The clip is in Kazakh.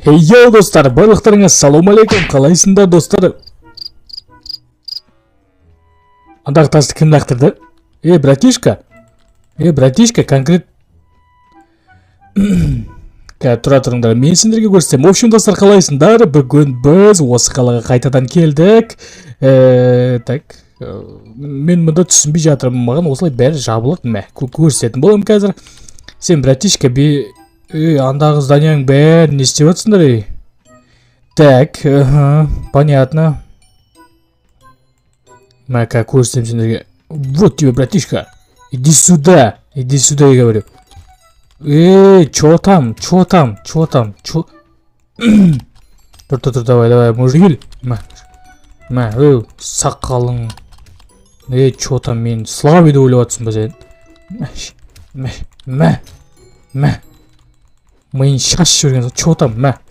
Йоу достар, барлықтарыңа ассалаумағалейкум, қалайсыңдар достар? Андағы тасты кім лақтырды? Братишка, конкрет... Тұра тұрыңдар, мен сендерге көрсетем. В общем, достар, қалайсыңдар? Бүгін біз осы қалаға қайтадан келдік. Так, мен мұнда түсінбей жатырмын, маған осылай бәрі жабылып, көрсететін боламын қазір. Сен, братишка, андағы зданияң бәрін не істеп жатсыңдар? Так, понятно. Как көрсетем сендерге. Вот тебе, братишка. Иди сюда, я говорю. Чё там? Тур, давай, мужик. Сақалың. Чё там, мен слабыйды ойлап жатсың ба сен? Миын шаш жүрген, чё там,